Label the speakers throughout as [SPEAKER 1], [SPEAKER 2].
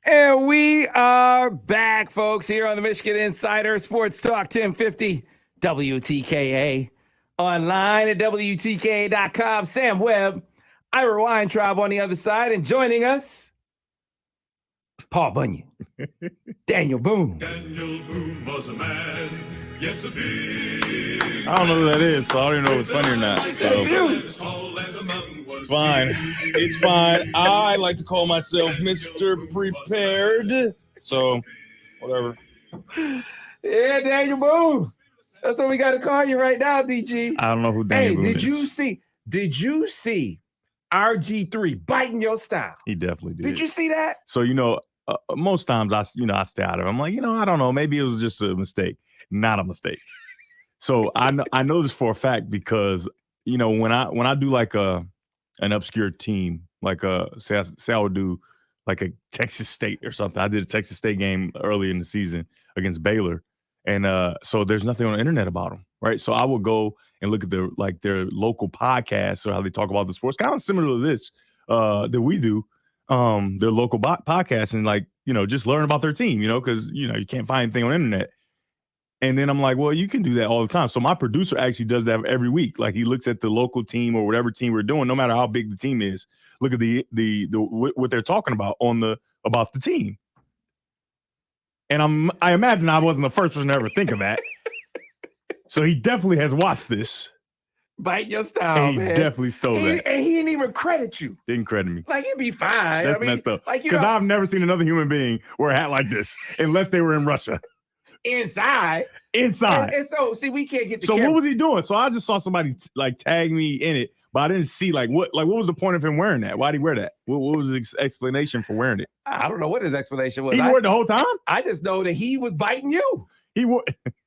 [SPEAKER 1] And we are back, folks, here on the Michigan Insider Sports Talk 1050 WTKA. Online at WTKA.com. Sam Webb, Ira Weintraub on the other side. And joining us, Paul Bunyan, Daniel Boone.
[SPEAKER 2] Daniel Boone was a man. Yes, indeed.
[SPEAKER 3] I don't know who that is, so I don't even know if it's funny or not.
[SPEAKER 2] So.
[SPEAKER 3] It's fine. It's fine. I like to call myself Mr. Prepared. So, whatever.
[SPEAKER 1] Yeah, Daniel Boone. That's what we got to call you right now, DG.
[SPEAKER 3] I don't know who Daniel Boone is.
[SPEAKER 1] Did you see RG3 biting your style?
[SPEAKER 3] He definitely did.
[SPEAKER 1] Did you see that?
[SPEAKER 3] So, most times I stay out of it. I'm like, I don't know. Maybe it was just a mistake. Not a mistake. So I know this for a fact because, when I do like an obscure team, like say I would do like a Texas State or something. I did a Texas State game early in the season against Baylor. And so there's nothing on the internet about them, right? So I would go and look at their local podcasts or how they talk about the sports, kind of similar to this that we do, their local podcasts, and just learn about their team, because you can't find anything on the internet. And then I'm like, well, you can do that all the time. So my producer actually does that every week. Like he looks at the local team or whatever team we're doing, no matter how big the team is. Look at the what they're talking about about the team. And I imagine I wasn't the first person to ever think of that. So he definitely has watched this.
[SPEAKER 1] Bite your style,
[SPEAKER 3] and he
[SPEAKER 1] man.
[SPEAKER 3] definitely stole that.
[SPEAKER 1] And he didn't even credit you.
[SPEAKER 3] Didn't credit me.
[SPEAKER 1] Like, he'd be fine.
[SPEAKER 3] That's messed up. Because I've never seen another human being wear a hat like this unless they were in Russia.
[SPEAKER 1] Inside.
[SPEAKER 3] And
[SPEAKER 1] so, see, we can't get the
[SPEAKER 3] camera. What was he doing? So I just saw somebody tag me in it, but I didn't see what was the point of him wearing that? Why did he wear that? What was his explanation for wearing it?
[SPEAKER 1] I don't know what his explanation was.
[SPEAKER 3] He wore it the whole time?
[SPEAKER 1] I just know that he was biting you.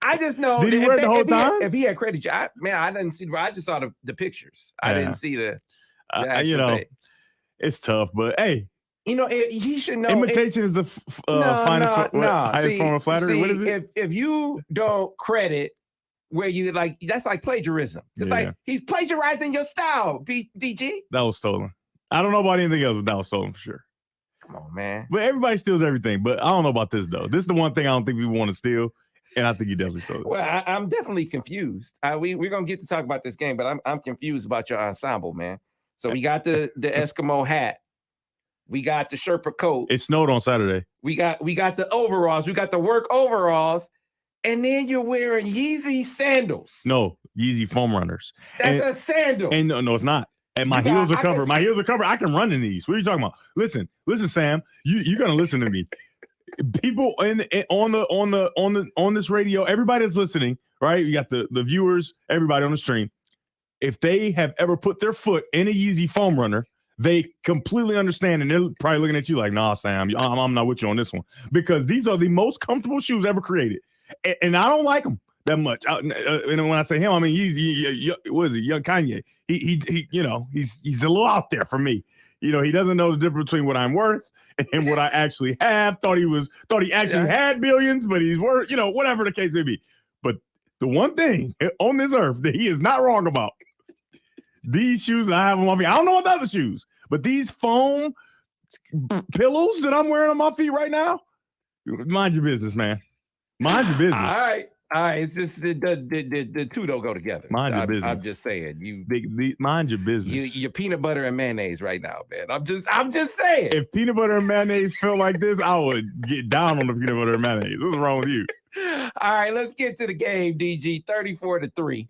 [SPEAKER 1] I just know.
[SPEAKER 3] Did he wear it the whole time?
[SPEAKER 1] If he had credit you, I didn't see. I just saw the pictures. I didn't see the actual thing.
[SPEAKER 3] It's tough, but hey.
[SPEAKER 1] He should know.
[SPEAKER 3] Imitation is the highest form of flattery. What is it?
[SPEAKER 1] If you don't credit where you that's like plagiarism. It's like he's plagiarizing your style, DG.
[SPEAKER 3] That was stolen. I don't know about anything else, but that was stolen for sure.
[SPEAKER 1] Come on, man.
[SPEAKER 3] But everybody steals everything. But I don't know about this, though. This is the one thing I don't think people want to steal, and I think you definitely stole it.
[SPEAKER 1] Well, I'm definitely confused. We're going to get to talk about this game, but I'm confused about your ensemble, man. So we got the Eskimo hat. We got the Sherpa coat.
[SPEAKER 3] It snowed on Saturday.
[SPEAKER 1] We got the overalls. We got the work overalls. And then you're wearing Yeezy sandals.
[SPEAKER 3] No, Yeezy foam runners.
[SPEAKER 1] That's a sandal.
[SPEAKER 3] And no, it's not. And my heels are covered. My heels are covered. I can run in these. What are you talking about? Listen, Sam. You're gonna listen to me. People on this radio, everybody that's listening, right? You got the viewers, everybody on the stream. If they have ever put their foot in a Yeezy foam runner, they completely understand, and they're probably looking at you like, nah, Sam, I'm not with you on this one. Because these are the most comfortable shoes ever created. And I don't like them that much. And when I say him, I mean, what is he, young Kanye. He's a little out there for me. He doesn't know the difference between what I'm worth and what I actually have. Thought he actually had billions, but he's worth, whatever the case may be. But the one thing on this earth that he is not wrong about, these shoes that I have on my feet. I don't know what the other shoes, but these foam pillows that I'm wearing on my feet right now, mind your business, man. Mind your business.
[SPEAKER 1] All right. It's just the two don't go together.
[SPEAKER 3] Mind your business.
[SPEAKER 1] I'm just saying.
[SPEAKER 3] Mind your business.
[SPEAKER 1] You're peanut butter and mayonnaise right now, man. I'm just saying.
[SPEAKER 3] If peanut butter and mayonnaise felt like this, I would get down on the peanut butter and mayonnaise. What's wrong with you?
[SPEAKER 1] All right, let's get to the game, DG. 34-3.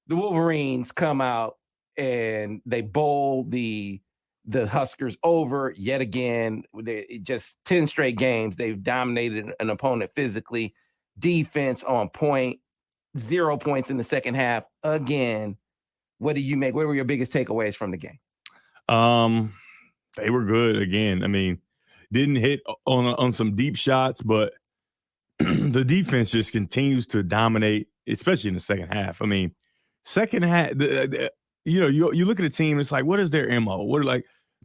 [SPEAKER 1] The Wolverines come out and they bowl the Huskers over yet again. Just 10 straight games. They've dominated an opponent physically. Defense on point. 0 points in the second half. Again, what do you make? What were your biggest takeaways from the game?
[SPEAKER 3] They were good again. I mean, didn't hit on some deep shots, but the defense just continues to dominate, especially in the second half. I mean, second half, you look at a team, it's like, what is their MO?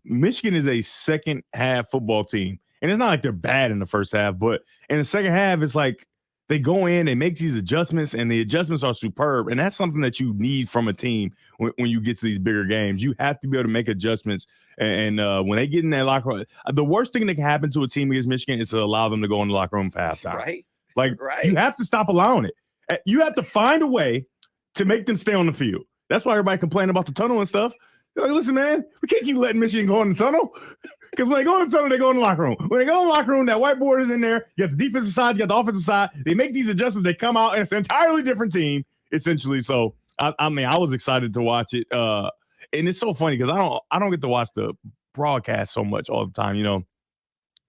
[SPEAKER 3] Michigan is a second half football team. And it's not like they're bad in the first half, but in the second half, it's like they go in, they make these adjustments, and the adjustments are superb. And that's something that you need from a team when you get to these bigger games. You have to be able to make adjustments And when they get in that locker room, the worst thing that can happen to a team against Michigan is to allow them to go in the locker room for halftime.
[SPEAKER 1] Right.
[SPEAKER 3] Like, you have to stop allowing it. You have to find a way to make them stay on the field. That's why everybody complaining about the tunnel and stuff. They're like, listen, man, we can't keep letting Michigan go in the tunnel. Because when they go in the tunnel, they go in the locker room. When they go in the locker room, that whiteboard is in there. You got the defensive side, you got the offensive side. They make these adjustments. They come out, and it's an entirely different team, essentially. So, I mean, I was excited to watch it. And it's so funny because I don't get to watch the broadcast so much all the time, you know,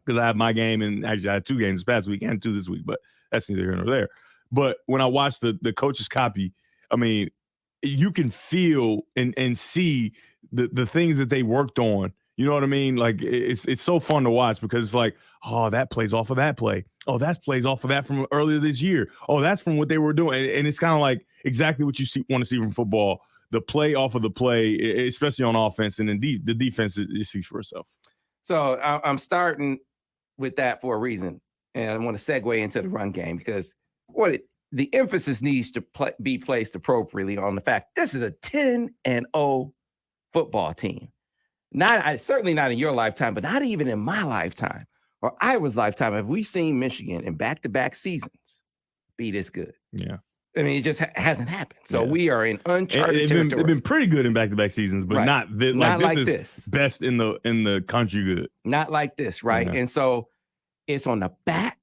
[SPEAKER 3] because I have my game, and actually I had 2 games this past week and 2 this week, but that's neither here nor there. But when I watch the coach's copy, I mean, you can feel and see the things that they worked on. You know what I mean? Like, it's so fun to watch because it's like, oh, that plays off of that play. Oh, that plays off of that from earlier this year. Oh, that's from what they were doing. And it's kind of like exactly what you want to see from football. The play off of the play, especially on offense, and then the defense, it speaks for itself. So
[SPEAKER 1] I'm starting with that for a reason. And I want to segue into the run game because the emphasis needs to be placed appropriately on the fact this is a 10-0 football team. Certainly not in your lifetime, but not even in my lifetime or Iowa's lifetime have we seen Michigan in back-to-back seasons be this good.
[SPEAKER 3] Yeah.
[SPEAKER 1] I mean, it just hasn't happened. So we are in uncharted territory.
[SPEAKER 3] They've been pretty good in back-to-back seasons, but not like this. Best in the country good.
[SPEAKER 1] Not like this, right? Yeah. And so it's on the back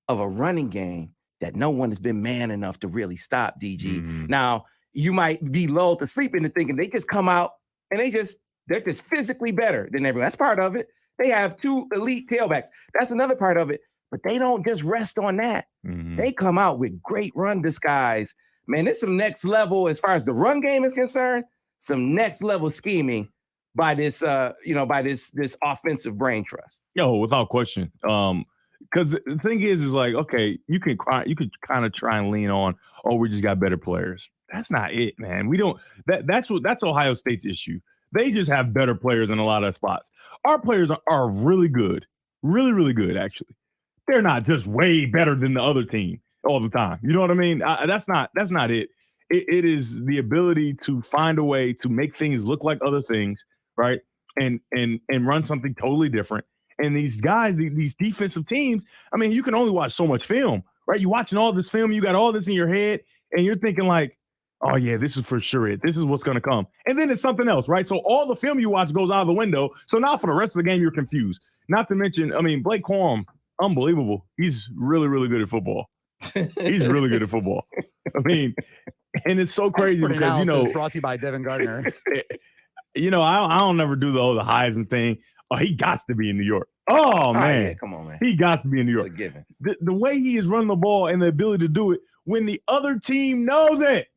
[SPEAKER 1] of a running game that no one has been man enough to really stop, DG. Mm-hmm. Now, you might be lulled to sleep into thinking they just come out and they're just physically better than everyone. That's part of it. They have 2 elite tailbacks. That's another part of it. But they don't just rest on that. Mm-hmm. They come out with great run disguise. Man, it's some next level as far as the run game is concerned, some next level scheming by this, this offensive brain trust.
[SPEAKER 3] Yo, without question. Because the thing is like, okay, you could kind of try and lean on, oh, we just got better players. That's not it, man. We don't. That's Ohio State's issue. They just have better players in a lot of spots. Our players are really good, really, really good, actually. They're not just way better than the other team all the time. You know what I mean? That's not it. It is the ability to find a way to make things look like other things, right? And run something totally different. And these guys, these defensive teams, I mean, you can only watch so much film, right? You're watching all this film, you got all this in your head, and you're thinking like, oh, yeah, this is for sure it. This is what's going to come. And then it's something else, right? So all the film you watch goes out of the window. So now for the rest of the game, you're confused. Not to mention, I mean, Blake Corum, unbelievable. He's really, really good at football. He's really good at football. I mean, and it's so crazy because, you know.
[SPEAKER 4] Brought to you by Devin Gardner.
[SPEAKER 3] You know, I don't never do the Heisman thing. Oh, he got to be in New York. Oh, man.
[SPEAKER 1] Yeah, come on, man.
[SPEAKER 3] He got to be in New York.
[SPEAKER 1] It's a given.
[SPEAKER 3] The way he is running the ball and the ability to do it when the other team knows it.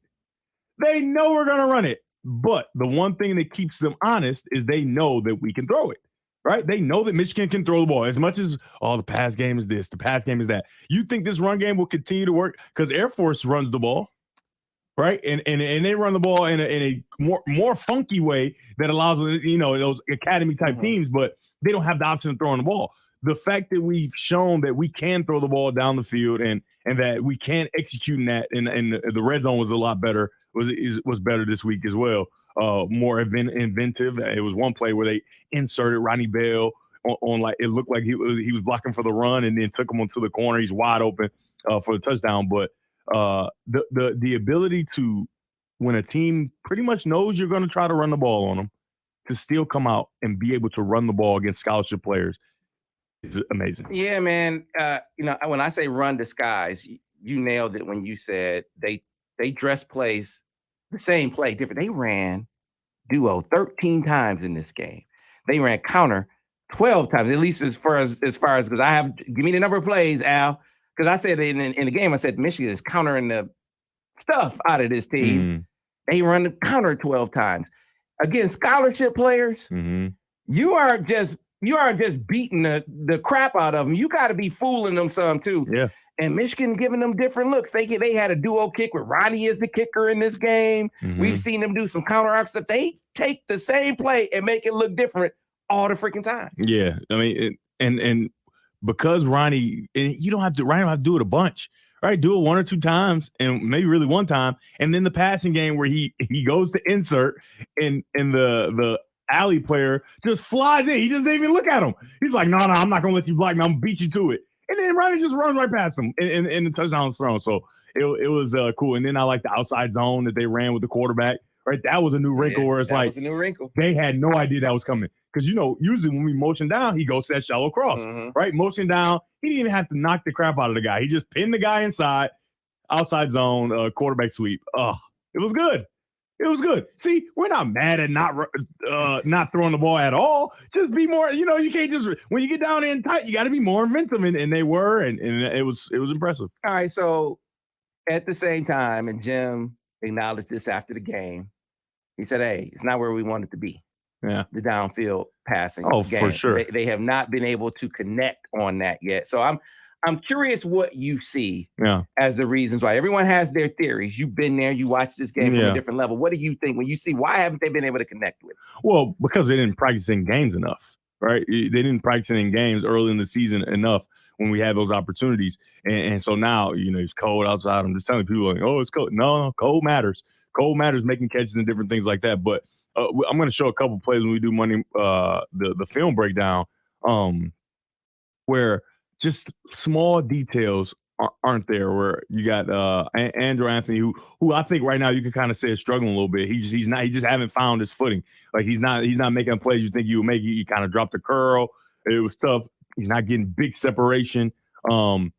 [SPEAKER 3] They know we're going to run it. But the one thing that keeps them honest is they know that we can throw it, right? They know that Michigan can throw the ball as much as, oh, the pass game is this, the pass game is that. You think this run game will continue to work? Because Air Force runs the ball, right? And they run the ball in a more funky way that allows, you know, those academy-type teams, but they don't have the option of throwing the ball. The fact that we've shown that we can throw the ball down the field and that we can execute in that, and the red zone was a lot better, was better this week as well. More inventive. It was one play where they inserted Ronnie Bell on like, it looked like he was blocking for the run and then took him onto the corner. He's wide open for the touchdown. But the ability to, when a team pretty much knows you're going to try to run the ball on them, to still come out and be able to run the ball against scholarship players is amazing.
[SPEAKER 1] Yeah, man. You know, when I say run disguise, you nailed it when you said they dress plays the same play different. They ran duo 13 times in this game. They ran counter 12 times, at least as far as because I have, give me the number of plays, Al, because I said in the game, I said Michigan is countering the stuff out of this team. They run the counter 12 times. Again, scholarship players, you aren't just beating the crap out of them. You got to be fooling them some too.
[SPEAKER 3] Yeah.
[SPEAKER 1] And Michigan giving them different looks. They had a duo kick with Ronnie as the kicker in this game. We've seen them do some counter arc stuff. They take the same play and make it look different all the freaking time.
[SPEAKER 3] Yeah, I mean, and because Ronnie don't have to do it a bunch. Right, do it 1 or 2 times, and maybe really 1 time, and then the passing game where he goes to insert, and the alley player just flies in. He just didn't even look at him. He's like, no, I'm not gonna let you block me. I'm gonna beat you to it. And then Ronnie just runs right past him and the touchdown was thrown. So it was cool. And then I like the outside zone that they ran with the quarterback. Right, that was a new wrinkle where it's
[SPEAKER 1] that
[SPEAKER 3] like
[SPEAKER 1] was a new wrinkle.
[SPEAKER 3] They had no idea that was coming because usually when we motion down, he goes to that shallow cross. Right, motion down. He didn't even have to knock the crap out of the guy. He just pinned the guy inside, outside zone, quarterback sweep. It was good. It was good. See, we're not mad at not throwing the ball at all. Just be more, you can't just, when you get down in tight, you got to be more inventive. And they were, and it was impressive.
[SPEAKER 1] All right. So at the same time, and Jim acknowledged this after the game, he said, hey, it's not where we want it to be.
[SPEAKER 3] Yeah.
[SPEAKER 1] The downfield passing.
[SPEAKER 3] Oh,
[SPEAKER 1] game.
[SPEAKER 3] for sure.
[SPEAKER 1] They have not been able to connect on that yet. So I'm curious what you see as the reasons why. Everyone has their theories. You've been there. You watched this game from a different level. What do you think when you see why haven't they been able to connect with it?
[SPEAKER 3] Well, because they didn't practice in games enough, right? They didn't practice in games early in the season enough when we had those opportunities. And so now, it's cold outside. I'm just telling people, like, oh, it's cold. No, cold matters. Cold matters, making catches and different things like that. But I'm going to show a couple plays when we do the film breakdown where just small details aren't there. Where you got Andrew Anthony, who I think right now you can kind of say is struggling a little bit. He just haven't found his footing. Like he's not making plays you think he would make. He kind of dropped the curl. It was tough. He's not getting big separation. And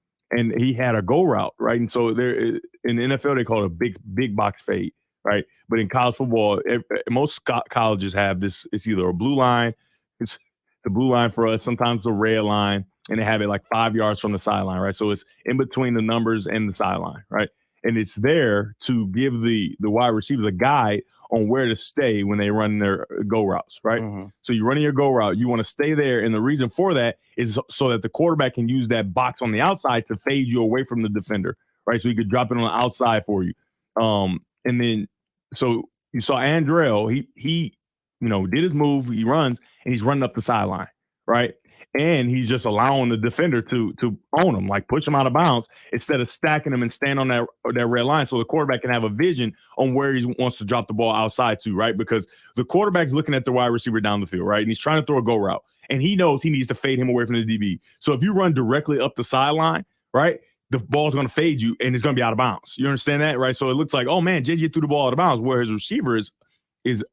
[SPEAKER 3] he had a go route, right? And so there in the NFL they call it a big box fade, right? But in college football, most colleges have this. It's either a blue line, it's a blue line for us, sometimes a red line, and they have it like 5 yards from the sideline, right? So it's in between the numbers and the sideline, right? And it's there to give the wide receivers a guide on where to stay when they run their go routes, right? So you're running your go route, you want to stay there, and the reason for that is so that the quarterback can use that box on the outside to fade you away from the defender, right? So he could drop it on the outside for you. And then so you saw Andrell, he did his move, he runs, and he's running up the sideline, right? And he's just allowing the defender to own him, like push him out of bounds instead of stacking him and stand on that red line so the quarterback can have a vision on where he wants to drop the ball outside to, right? Because the quarterback's looking at the wide receiver down the field, right? And he's trying to throw a go route. And he knows he needs to fade him away from the DB. So if you run directly up the sideline, right, the ball's going to fade you and it's going to be out of bounds. You understand that, right? So it looks like, oh, man, JJ threw the ball out of bounds where his receiver is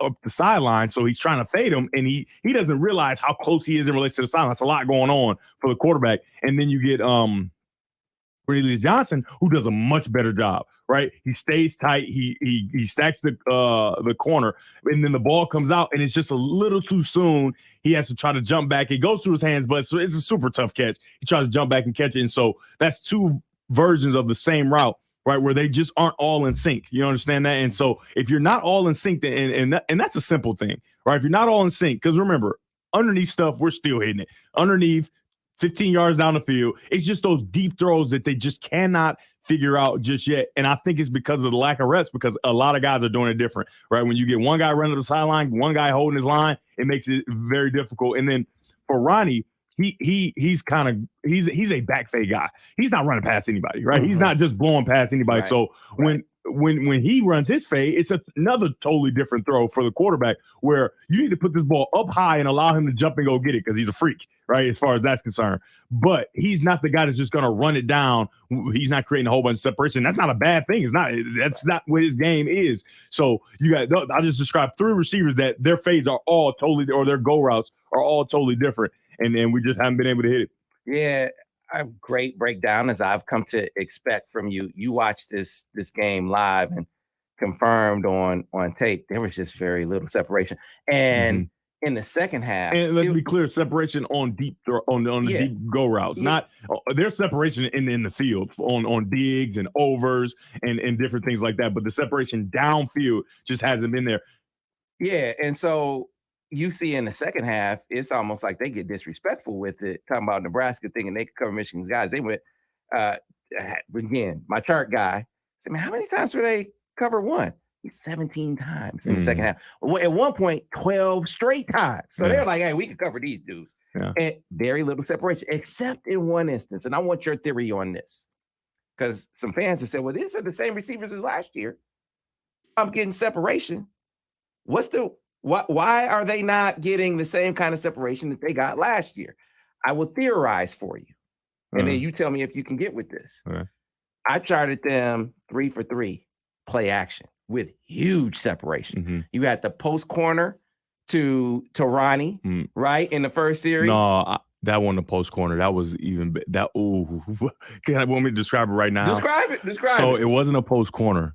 [SPEAKER 3] up the sideline, so he's trying to fade him, and he doesn't realize how close he is in relation to the sideline. That's a lot going on for the quarterback. And then you get Ridley Johnson, who does a much better job, right? He stays tight, he stacks the corner, and then the ball comes out, and it's just a little too soon. He has to try to jump back. It goes through his hands, but it's a super tough catch. He tries to jump back and catch it, and so that's two versions of the same route, right, where they just aren't all in sync. You understand that? And so if you're not all in sync, and that's a simple thing, right? If you're not all in sync, because remember, underneath stuff, we're still hitting it. Underneath, 15 yards down the field, it's just those deep throws that they just cannot figure out just yet. And I think it's because of the lack of reps, because a lot of guys are doing it different, right? When you get one guy running to the sideline, one guy holding his line, it makes it very difficult. And then for Ronnie, he's a back fade guy. He's not running past anybody, right? He's not just blowing past anybody. Right. So when he runs his fade, it's another totally different throw for the quarterback where you need to put this ball up high and allow him to jump and go get it because he's a freak, right? As far as that's concerned. But he's not the guy that's just going to run it down. He's not creating a whole bunch of separation. That's not a bad thing. That's not what his game is. So I just described three receivers that their fades are all totally, or their go routes are all totally different. And we just haven't been able to hit it.
[SPEAKER 1] Yeah, a great breakdown as I've come to expect from you. You watched this game live and confirmed on tape. There was just very little separation. And in the second half,
[SPEAKER 3] and let's be clear, separation on deep on the deep go routes. Not there's separation in the field on digs and overs and different things like that. But the separation downfield just hasn't been there.
[SPEAKER 1] Yeah, and so you see in the second half, it's almost like they get disrespectful with it. Talking about Nebraska thinking they could cover Michigan's guys. They went, again, my chart guy said, man, how many times were they cover one? 17 times in the second half. At one point, 12 straight times. So they're like, hey, we can cover these dudes. Yeah. And very little separation, except in one instance. And I want your theory on this. Because some fans have said, well, these are the same receivers as last year. I'm getting separation. What's the Why are they not getting the same kind of separation that they got last year? I will theorize for you, and then you tell me if you can get with this. I charted them 3 for 3 play action with huge separation. You had the post corner to Ronnie, right, in the first series.
[SPEAKER 3] No, that one, the post corner, that was even that. Ooh, can I want me to describe it right now?
[SPEAKER 1] Describe it.
[SPEAKER 3] So it wasn't a post corner.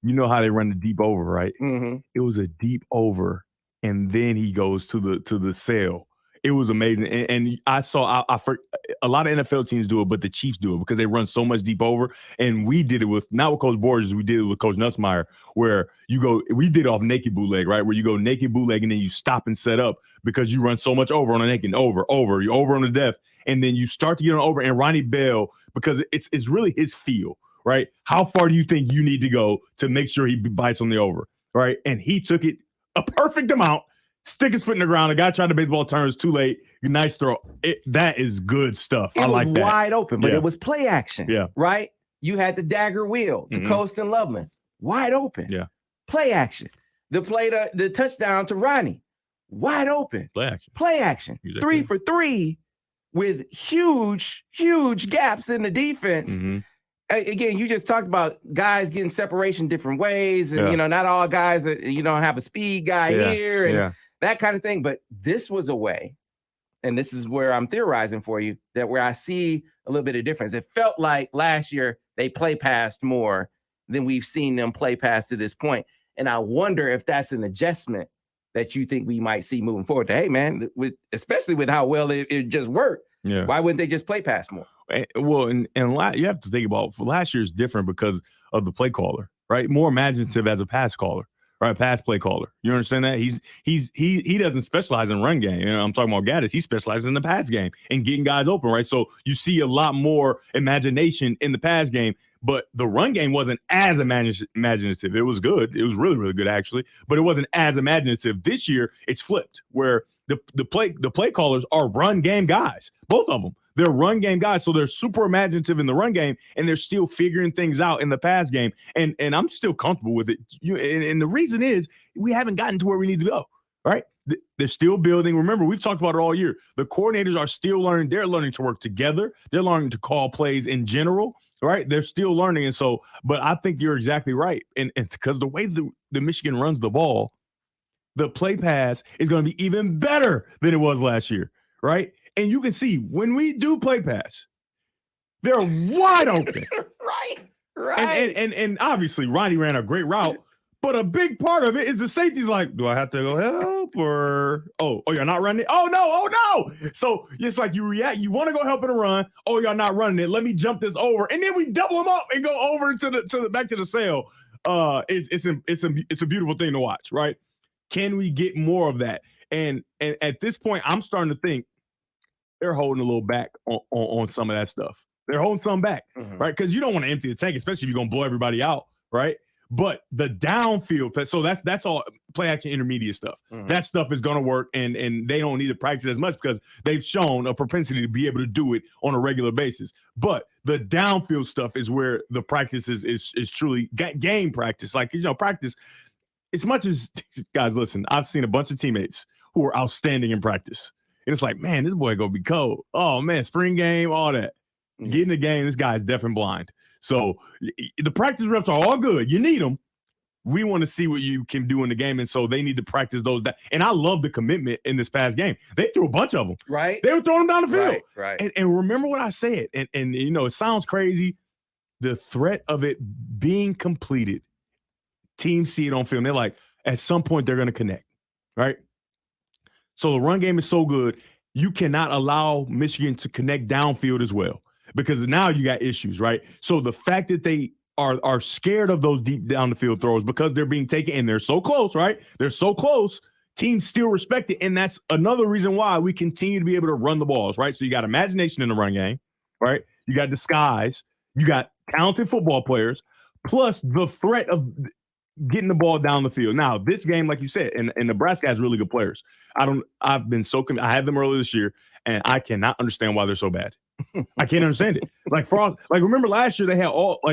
[SPEAKER 3] You know how they run the deep over, right? It was a deep over, and then he goes to the sail. It was amazing, and I saw a lot of NFL teams do it, but the Chiefs do it because they run so much deep over. And we did it not with Coach Borges, we did it with Coach Nussmeier, where we did it off naked bootleg, right? Where you go naked bootleg and then you stop and set up because you run so much over on a naked, over, you over on the depth, and then you start to get on over. And Ronnie Bell, because it's really his feel, right? How far do you think you need to go to make sure he bites on the over, right? And he took it a perfect amount. Stick his foot in the ground. The guy tried the baseball turns too late. Nice throw. That is good stuff. I like that.
[SPEAKER 1] It was wide open, but it was play action.
[SPEAKER 3] Yeah.
[SPEAKER 1] Right? You had the dagger wheel to Coast and Loveland. Wide open.
[SPEAKER 3] Yeah.
[SPEAKER 1] Play action. The touchdown to Ronnie. Wide open.
[SPEAKER 3] Play action.
[SPEAKER 1] Exactly. 3 for 3 with huge, huge gaps in the defense. Again, you just talked about guys getting separation different ways. And, not all guys have a speed guy here and that kind of thing. But this was a way, and this is where I'm theorizing for you, that where I see a little bit of difference. It felt like last year they play past more than we've seen them play past to this point. And I wonder if that's an adjustment that you think we might see moving forward. Hey, man, especially with how well it just worked.
[SPEAKER 3] Yeah.
[SPEAKER 1] Why wouldn't they just play past more?
[SPEAKER 3] Well, and you have to think about, for last year's different because of the play caller, right? More imaginative as a pass caller, right? Pass play caller. You understand that? He doesn't specialize in run game. I'm talking about Gaddis. He specializes in the pass game and getting guys open, right? So you see a lot more imagination in the pass game, but the run game wasn't as imaginative. It was good. It was really, really good, actually, but it wasn't as imaginative. This year, it's flipped, where the play callers are run game guys, both of them. They're run game guys, so they're super imaginative in the run game, and they're still figuring things out in the pass game. And I'm still comfortable with it. And the reason is we haven't gotten to where we need to go, right? They're still building. Remember, we've talked about it all year. The coordinators are still learning. They're learning to work together. They're learning to call plays in general, right? They're still learning. And so, but I think you're exactly right. And because the way the Michigan runs the ball, the play pass is going to be even better than it was last year, right? And you can see when we do play pass, they're wide open.
[SPEAKER 1] Right.
[SPEAKER 3] And obviously Ronnie ran a great route, but a big part of it is the safety's like, do I have to go help or you're not running it? Oh no. So it's like you react, you want to go help in a run. Oh, you're not running it. Let me jump this over. And then we double them up and go over to the back to the sail. It's a beautiful thing to watch, right? Can we get more of that? And at this point, I'm starting to think they're holding a little back on some of that stuff. They're holding some back, right? Because you don't want to empty the tank, especially if you're going to blow everybody out, right? But the downfield, so that's all play action intermediate stuff. That stuff is going to work, and they don't need to practice it as much because they've shown a propensity to be able to do it on a regular basis. But the downfield stuff is where the practice is truly game practice. Like, practice, as much as, guys, listen, I've seen a bunch of teammates who are outstanding in practice. And it's like, man, this boy gonna be cold. Oh man, spring game, all that. Get in the game, this guy's deaf and blind. So the practice reps are all good. You need them. We want to see what you can do in the game, and so they need to practice those. And I love the commitment in this past game. They threw a bunch of them.
[SPEAKER 1] Right.
[SPEAKER 3] They were throwing them down the field.
[SPEAKER 1] Right.
[SPEAKER 3] And remember what I said. And it sounds crazy. The threat of it being completed, teams see it on film. They're like, at some point they're going to connect, right? So the run game is so good, you cannot allow Michigan to connect downfield as well, because now you got issues, right? So the fact that they are scared of those deep down the field throws because they're being taken and they're so close, right? They're so close, teams still respect it. And that's another reason why we continue to be able to run the balls, right? So you got imagination in the run game, right? You got disguise, you got talented football players, plus the threat of getting the ball down the field. Now, this game, like you said, and Nebraska has really good players. I had them earlier this year, and I cannot understand why they're so bad. I can't understand it. Remember last year they had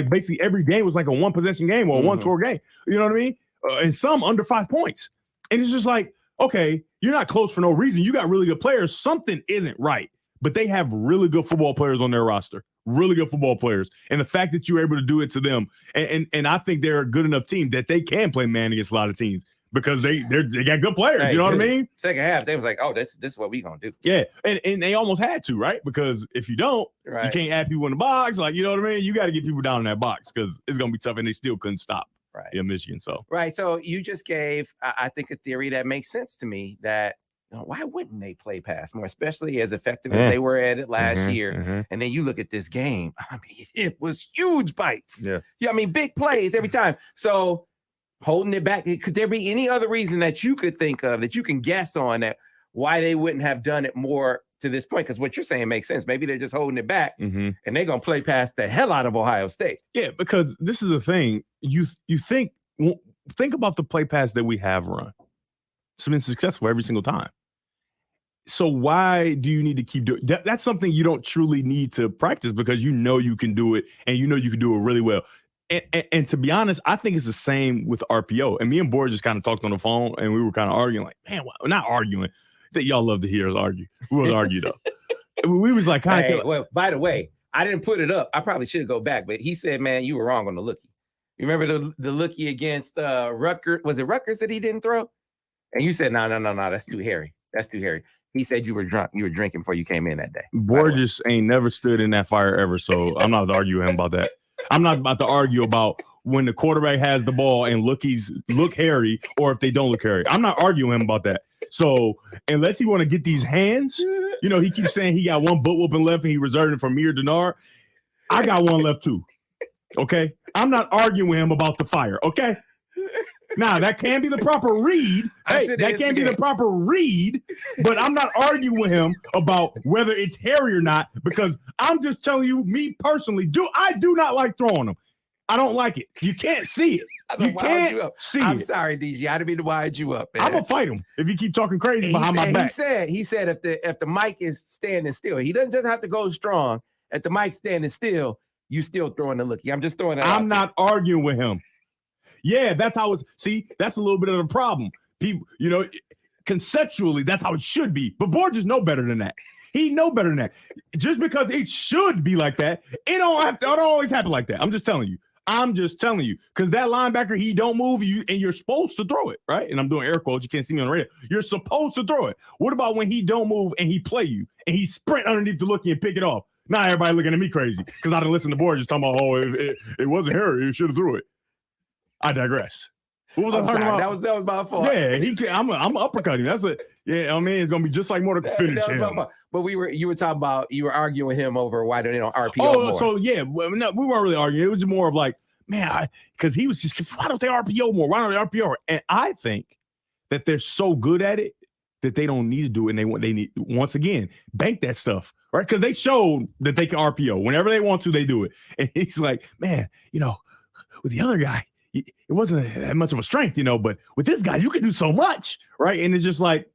[SPEAKER 3] basically every game was like a one possession game or a one score game. You know what I mean? And some under 5 points. And it's just like, okay, you're not close for no reason. You got really good players. Something isn't right. But they have really good football players on their roster. Really good football players. And the fact that you're able to do it to them, and I think they're a good enough team that they can play man against a lot of teams because they got good players. Hey, you know what I mean?
[SPEAKER 1] Second half, they was like, oh, this is what we gonna do.
[SPEAKER 3] Yeah. And they almost had to, right? Because if you don't, you can't add people in the box. Like, you know what I mean? You got to get people down in that box because it's gonna be tough, and they still couldn't stop.
[SPEAKER 1] Right.
[SPEAKER 3] In Michigan. So
[SPEAKER 1] So you just gave, I think, a theory that makes sense to me that why wouldn't they play pass more, especially as effective as they were at it last year? And then you look at this game. I mean, it was huge bites.
[SPEAKER 3] Yeah.
[SPEAKER 1] I mean, big plays every time. So holding it back. Could there be any other reason that you could think of that you can guess on that why they wouldn't have done it more to this point? Because what you're saying makes sense. Maybe they're just holding it back and they're going to play past the hell out of Ohio State.
[SPEAKER 3] Yeah, because this is the thing. You think about the play pass that we have run. It's been successful every single time. So why do you need to keep doing that? That's something you don't truly need to practice because you know you can do it and you know you can do it really well. And to be honest, I think it's the same with RPO. And me and Boyd just kind of talked on the phone and we were kind of arguing like, man, well, not arguing. That y'all love to hear us argue. We wasn't argue though. We was like,
[SPEAKER 1] well, by the way, I didn't put it up. I probably should go back, but he said, man, you were wrong on the lookie. You remember the lookie against Rutgers? Was it Rutgers that he didn't throw? And you said, no, that's too hairy. That's too hairy. He said you were drunk. You were drinking before you came in that day.
[SPEAKER 3] Borges ain't never stood in that fire ever, so I'm not arguing with him about that. I'm not about to argue about when the quarterback has the ball and lookies look hairy or if they don't look hairy. I'm not arguing with him about that. So unless he want to get these hands, you know, he keeps saying he got one butt whooping left and he reserved it for Mir Denard. I got one left too. Okay? I'm not arguing with him about the fire, okay? Now, that can be the proper read. Hey, that can be the proper read, but I'm not arguing with him about whether it's hairy or not because I'm just telling you, me personally, I do not like throwing them. I don't like it. You can't see it. You can't see it.
[SPEAKER 1] I'm sorry, DG. I didn't mean to wind you up, man.
[SPEAKER 3] I'm gonna fight him if you keep talking crazy behind my back.
[SPEAKER 1] He said if the mic is standing still, he doesn't just have to go strong. If the mic's standing still, you still throwing the lookie. I'm just throwing it.
[SPEAKER 3] I'm not arguing with him. Yeah, that's how it's. See, that's a little bit of the problem. People, you know, conceptually, that's how it should be. But Borges know better than that. He know better than that. Just because it should be like that, it don't always happen like that. I'm just telling you. Because that linebacker, he don't move you, and you're supposed to throw it, right? And I'm doing air quotes. You can't see me on the radio. You're supposed to throw it. What about when he don't move and he play you and he sprint underneath the lookie and pick it off? Now everybody looking at me crazy because I didn't listen to Borges talking about, it wasn't Harry. You should have threw it. I digress. What was I talking about?
[SPEAKER 1] That was my fault.
[SPEAKER 3] Yeah, I'm uppercutting. That's it. Yeah, I mean, it's gonna be just like more to finish him.
[SPEAKER 1] But you were talking about you were arguing with him over why they don't RPO more.
[SPEAKER 3] So yeah, no, we weren't really arguing. It was more of like, man, because he was just, why don't they RPO more? Why don't they RPO more? And I think that they're so good at it that they don't need to do it, and they need, once again, bank that stuff, right? Because they showed that they can RPO whenever they want to. They do it, and he's like, man, you know, with the other guy, it wasn't that much of a strength, you know, but with this guy, you can do so much, right? And it's just like,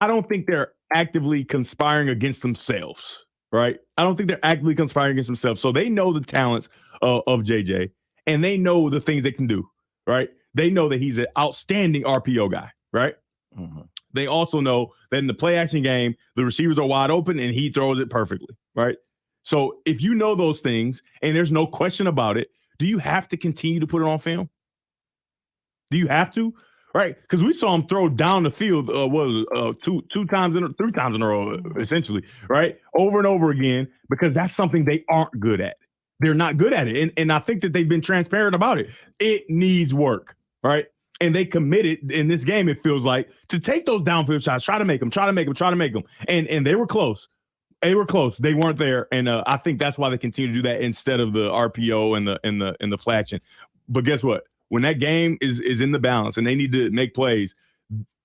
[SPEAKER 3] I don't think they're actively conspiring against themselves, right? I don't think they're actively conspiring against themselves. So they know the talents of JJ, and they know the things they can do, right? They know that he's an outstanding RPO guy, right? Mm-hmm. They also know that in the play action game, the receivers are wide open and he throws it perfectly, right? So if you know those things and there's no question about it, do you have to continue to put it on film? Do you have to? Right? Because we saw him throw down the field, three times in a row, essentially, right? Over and over again, because that's something they aren't good at. They're not good at it. And I think that they've been transparent about it. It needs work, right? And they committed in this game, it feels like, to take those downfield shots, try to make them. And they were close. They were close. They weren't there, and I think that's why they continue to do that instead of the RPO and the play action. But guess what? When that game is in the balance and they need to make plays,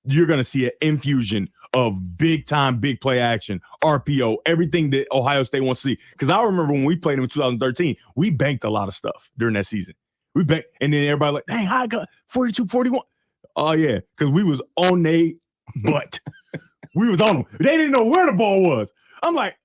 [SPEAKER 3] you're going to see an infusion of big time, big play action, RPO, everything that Ohio State wants to see. Because I remember when we played them in 2013, we banked a lot of stuff during that season. We banked, and then everybody like, dang, I got 42, 41. Oh yeah, because we was on their butt. We was on them. They didn't know where the ball was. I'm like,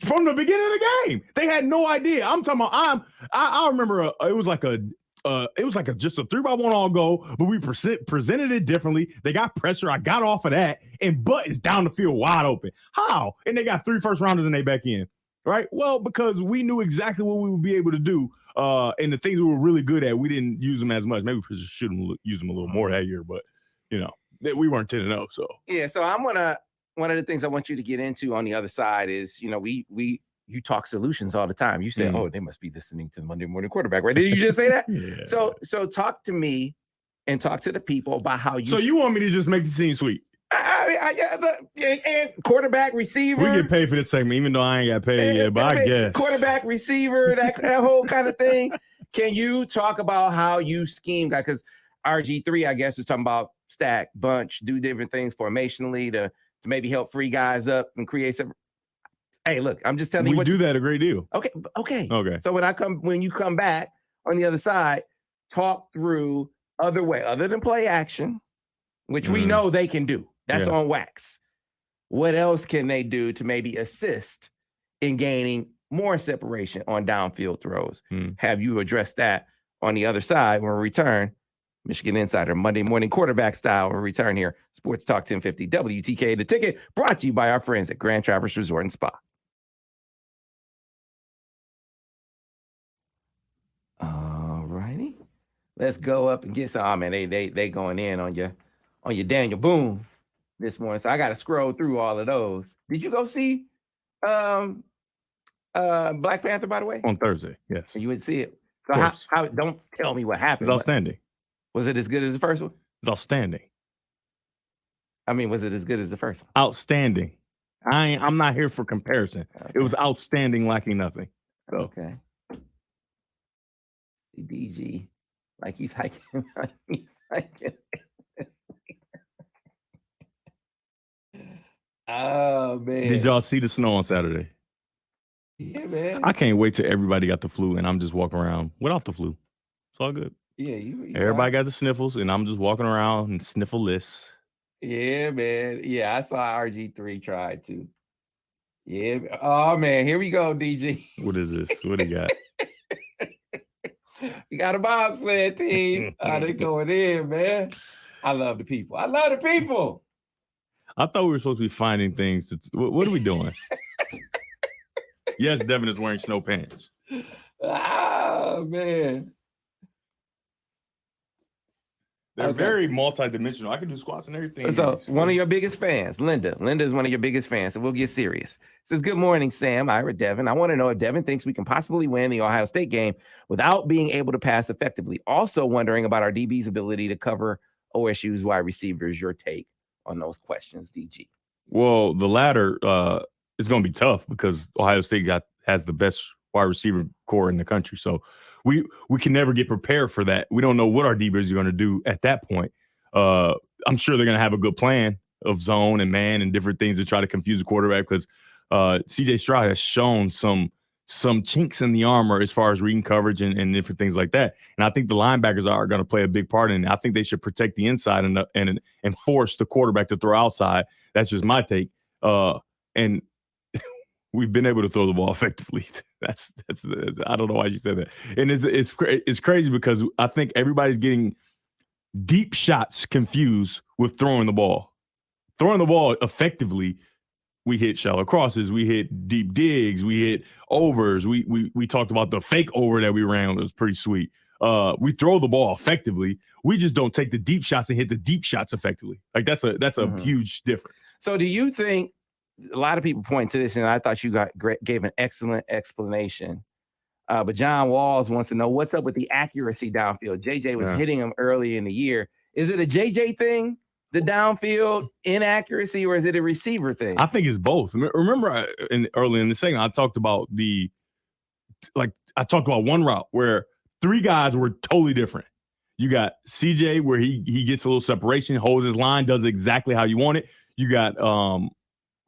[SPEAKER 3] from the beginning of the game, they had no idea. I'm talking about, I remember it was like a it was like just a 3-by-1 all go, but we presented it differently. They got pressure. I got off of that, and Butt is down the field wide open. How? And they got 3 first-rounders and they back in. Right? Well, because we knew exactly what we would be able to do, and the things we were really good at, we didn't use them as much. Maybe we should use them a little more that year, but, we weren't 10-0, so.
[SPEAKER 1] Yeah, so one of the things I want you to get into on the other side is, you talk solutions all the time. You say, oh, they must be listening to the Monday Morning Quarterback, right? Did you just say that?
[SPEAKER 3] Yeah.
[SPEAKER 1] So talk to me and talk to the people about how you.
[SPEAKER 3] So you want me to just make the team sweet?
[SPEAKER 1] And quarterback, receiver.
[SPEAKER 3] We get paid for this segment, even though I ain't got paid yet, but I guess.
[SPEAKER 1] Quarterback, receiver, that whole kind of thing. Can you talk about how you scheme, guys? Because RG3, I guess, is talking about stack, bunch, do different things formationally to maybe help free guys up and create some. Hey, look, I'm just telling you.
[SPEAKER 3] We do that a great deal.
[SPEAKER 1] Okay. So when you come back on the other side, talk through other than play action, which we know they can do. That's on wax. What else can they do to maybe assist in gaining more separation on downfield throws? Have you addressed that on the other side when we return? Michigan Insider, Monday Morning Quarterback style. When we return here. Sports Talk 1050 WTK. The Ticket, brought to you by our friends at Grand Traverse Resort and Spa. All righty. Let's go up and get some. Oh, man, they going in on your Daniel Boone this morning. So I got to scroll through all of those. Did you go see Black Panther, by the way?
[SPEAKER 3] On Thursday, yes.
[SPEAKER 1] So you would see it. So how don't tell me what happened.
[SPEAKER 3] It's outstanding.
[SPEAKER 1] Was it as good as the first one?
[SPEAKER 3] It's outstanding.
[SPEAKER 1] I mean, was it as good as the first one?
[SPEAKER 3] Outstanding. I'm not here for comparison. Okay. It was outstanding, lacking nothing. So.
[SPEAKER 1] Okay. DG, like he's hiking. Oh, man.
[SPEAKER 3] Did y'all see the snow on Saturday?
[SPEAKER 1] Yeah, man.
[SPEAKER 3] I can't wait till everybody got the flu and I'm just walking around without the flu. It's all good.
[SPEAKER 1] Yeah, you
[SPEAKER 3] everybody got the sniffles and I'm just walking around and sniffle-less.
[SPEAKER 1] Yeah, man. Yeah, I saw RG3 try to. Yeah. Oh, man. Here we go, DG.
[SPEAKER 3] What is this? What do you got?
[SPEAKER 1] You got a bobsled team. They going in, man. I love the people. I thought
[SPEAKER 3] we were supposed to be finding things. What are we doing? Yes, Devin is wearing snow pants.
[SPEAKER 1] Oh, man.
[SPEAKER 3] They're very multi-dimensional. I can do squats and everything.
[SPEAKER 1] So one of your biggest fans, Linda is one of your biggest fans. So we'll get serious. Says, good morning, Sam, Ira, Devin. I want to know if Devin thinks we can possibly win the Ohio State game without being able to pass effectively. Also wondering about our DB's ability to cover OSU's wide receivers. Your take on those questions, DG?
[SPEAKER 3] Well, the latter is going to be tough because Ohio State has the best wide receiver core in the country. So we can never get prepared for that. We don't know what our DBs are going to do at that point. I'm sure they're going to have a good plan of zone and man and different things to try to confuse the quarterback because C.J. Stroud has shown some chinks in the armor as far as reading coverage and different things like that. And I think the linebackers are going to play a big part in it. I think they should protect the inside and force the quarterback to throw outside. That's just my take. And we've been able to throw the ball effectively. That's I don't know why you said that. And it's crazy because I think everybody's getting deep shots confused with throwing the ball. Throwing the ball effectively, we hit shallow crosses, we hit deep digs, we hit overs. We talked about the fake over that we ran. It was pretty sweet. We throw the ball effectively. We just don't take the deep shots and hit the deep shots effectively. Like that's a huge difference.
[SPEAKER 1] So do you think a lot of people point to this, and I thought you gave an excellent explanation. But John Walls wants to know what's up with the accuracy downfield. JJ was hitting him early in the year. Is it a JJ thing, the downfield inaccuracy, or is it a receiver thing?
[SPEAKER 3] I think it's both. Remember, early in the segment, I talked about one route where three guys were totally different. You got CJ where he gets a little separation, holds his line, does exactly how you want it. You got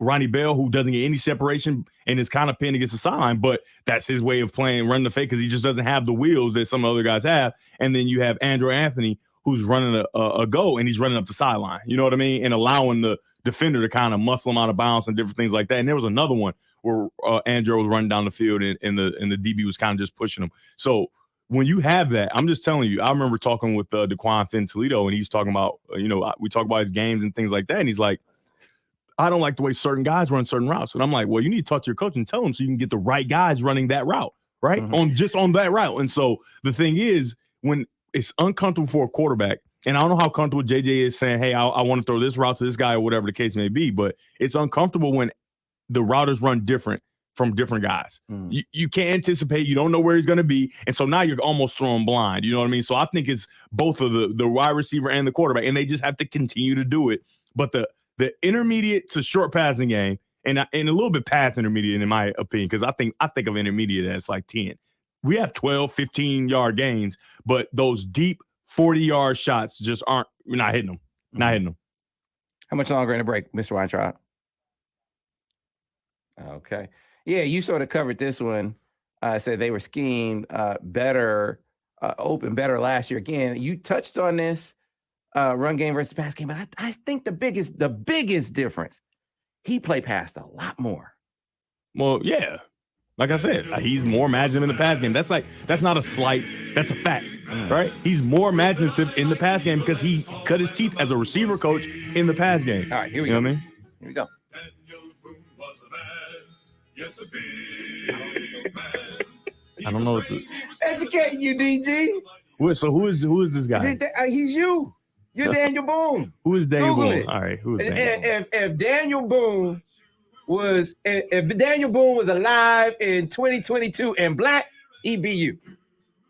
[SPEAKER 3] Ronnie Bell, who doesn't get any separation and is kind of pinned against the sideline, but that's his way of playing, running the fake because he just doesn't have the wheels that some other guys have. And then you have Andrew Anthony, who's running a go, and he's running up the sideline. You know what I mean? And allowing the defender to kind of muscle him out of bounds and different things like that. And there was another one where Andrew was running down the field and the DB was kind of just pushing him. So when you have that, I'm just telling you, I remember talking with DeQuan Finn Toledo, and he's talking about, we talk about his games and things like that. And he's like, I don't like the way certain guys run certain routes. And I'm like, well, you need to talk to your coach and tell him so you can get the right guys running that route, right? On that route. And so the thing is, when it's uncomfortable for a quarterback, and I don't know how comfortable JJ is saying, hey, I want to throw this route to this guy or whatever the case may be, but it's uncomfortable when the routers run different from different guys. You can't anticipate. You don't know where he's going to be. And so now you're almost throwing blind. You know what I mean? So I think it's both of the wide receiver and the quarterback, and they just have to continue to do it. But the intermediate to short passing game, and a little bit past intermediate in my opinion, because I think of intermediate as like 10. We have 12, 15-yard gains, but those deep 40-yard shots just we're not hitting them. Not hitting them.
[SPEAKER 1] How much longer in the break, Mr. Weintraub? Okay. Yeah, you sort of covered this one. Said they were schemed better, open better last year. Again, you touched on this run game versus pass game, but I think the biggest difference, he played pass a lot more.
[SPEAKER 3] Well, yeah. Like I said, he's more imaginative in the pass game. That's not a slight. That's a fact, right? He's more imaginative in the pass game because he cut his teeth as a receiver coach in the pass game.
[SPEAKER 1] All right, here we go.
[SPEAKER 3] You know what I mean?
[SPEAKER 1] Here we go.
[SPEAKER 3] I don't know what to
[SPEAKER 1] educate you, DG.
[SPEAKER 3] So who is this guy?
[SPEAKER 1] He's you. You're Daniel Boone.
[SPEAKER 3] Who is Daniel
[SPEAKER 1] Google
[SPEAKER 3] Boone?
[SPEAKER 1] it.
[SPEAKER 3] All right, who is Daniel?
[SPEAKER 1] If Daniel Boone was alive in 2022 and black, he'd be you.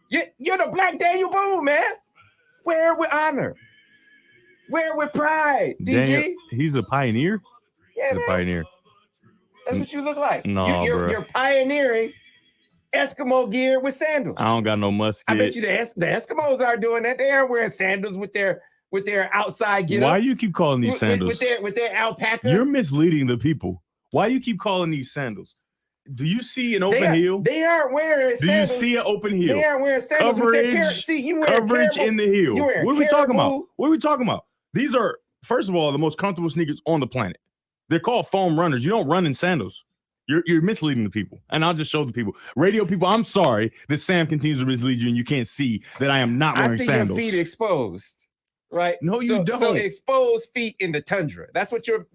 [SPEAKER 1] You're the black Daniel Boone, man. Wear it with honor. Wear it with pride, DG.
[SPEAKER 3] He's a pioneer?
[SPEAKER 1] Yeah,
[SPEAKER 3] he's
[SPEAKER 1] man.
[SPEAKER 3] A pioneer.
[SPEAKER 1] That's what you look like.
[SPEAKER 3] No,
[SPEAKER 1] you're pioneering Eskimo gear with sandals.
[SPEAKER 3] I don't got no musket.
[SPEAKER 1] I bet you the Eskimos are doing that. They aren't wearing sandals with their outside gear.
[SPEAKER 3] Why you keep calling these sandals?
[SPEAKER 1] With their alpaca?
[SPEAKER 3] You're misleading the people. Why you keep calling these sandals? Do you see an open heel?
[SPEAKER 1] They aren't wearing sandals.
[SPEAKER 3] Do you see an open heel?
[SPEAKER 1] They aren't wearing sandals.
[SPEAKER 3] Coverage in the heel. What are we talking about? What are we talking about? These are, first of all, the most comfortable sneakers on the planet. They're called foam runners. You don't run in sandals. You're misleading the people. And I'll just show the people. Radio people, I'm sorry that Sam continues to mislead you and you can't see that I am not wearing sandals.
[SPEAKER 1] I see your feet exposed, right?
[SPEAKER 3] No, you don't.
[SPEAKER 1] So exposed feet in the tundra. That's what you're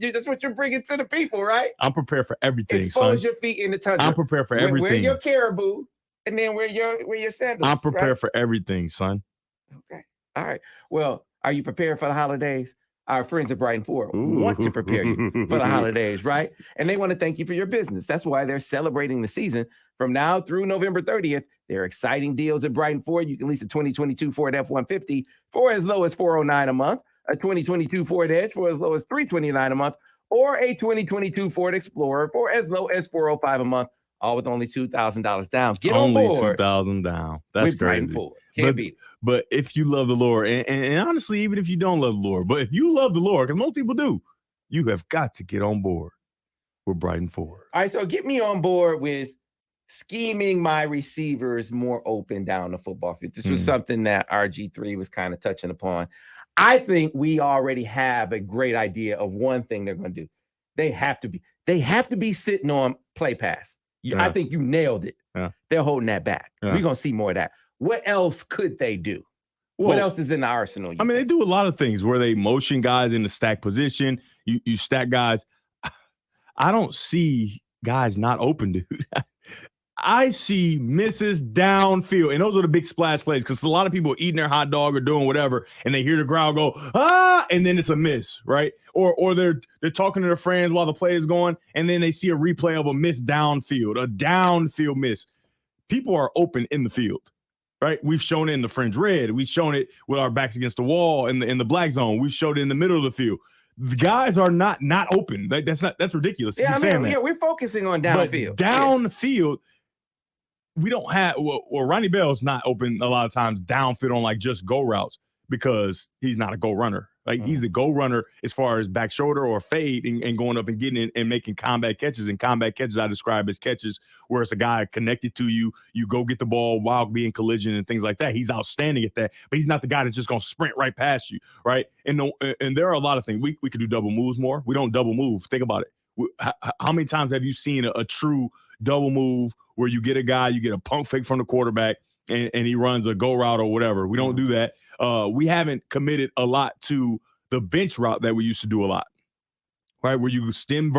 [SPEAKER 1] bringing to the people, right?
[SPEAKER 3] I'm prepared for everything,
[SPEAKER 1] Expose your feet in the tundra.
[SPEAKER 3] I'm prepared for everything.
[SPEAKER 1] Wear your caribou and then wear your sandals.
[SPEAKER 3] I'm prepared for everything, son.
[SPEAKER 1] Okay. All right. Well, are you prepared for the holidays? Our friends at Brighton Ford want to prepare you for the holidays, right? And they want to thank you for your business. That's why they're celebrating the season from now through November 30th. There are exciting deals at Brighton Ford. You can lease a 2022 Ford F-150 for as low as $409 a month, a 2022 Ford Edge for as low as $329 a month, or a 2022 Ford Explorer for as low as $405 a month, all with only $2,000 down. Get on board.
[SPEAKER 3] Only $2,000 down. That's
[SPEAKER 1] with
[SPEAKER 3] crazy.
[SPEAKER 1] Brighton Ford. Can't beat it.
[SPEAKER 3] But if you love the Lord, and honestly, even if you don't love the Lord, but if you love the Lord, because most people do, you have got to get on board with Brighton Ford.
[SPEAKER 1] All right, so get me on board with scheming my receivers more open down the football field. This was something that RG3 was kind of touching upon. I think we already have a great idea of one thing they're going to do. They have to be sitting on play pass. I think you nailed it.
[SPEAKER 3] Yeah.
[SPEAKER 1] They're holding that back.
[SPEAKER 3] Yeah.
[SPEAKER 1] We're going to see more of that. What else could they do? What else is in the arsenal?
[SPEAKER 3] I mean, they do a lot of things where they motion guys in the stack position. You stack guys. I don't see guys not open, dude. I see misses downfield, and those are the big splash plays because a lot of people are eating their hot dog or doing whatever, and they hear the crowd go, and then it's a miss, right? Or they're talking to their friends while the play is going, and then they see a replay of a miss downfield, a downfield miss. People are open in the field. Right, we've shown it in the fringe red. We've shown it with our backs against the wall in the black zone. We've showed it in the middle of the field. The guys are not open. That's ridiculous.
[SPEAKER 1] Yeah, we're focusing on downfield.
[SPEAKER 3] But downfield, we don't have. Well, Ronnie Bell's not open a lot of times downfield on like just go routes because he's not a go runner. Like he's a go runner as far as back shoulder or fade and going up and getting in and making combat catches. And combat catches I describe as catches where it's a guy connected to you. You go get the ball while being collision and things like that. He's outstanding at that, but he's not the guy that's just going to sprint right past you, right? And there are a lot of things. We could do double moves more. We don't double move. Think about it. How many times have you seen a true double move where you get a guy, you get a pump fake from the quarterback, and he runs a go route or whatever. We don't do that. We haven't committed a lot to the bench route that we used to do a lot. Right, where you stem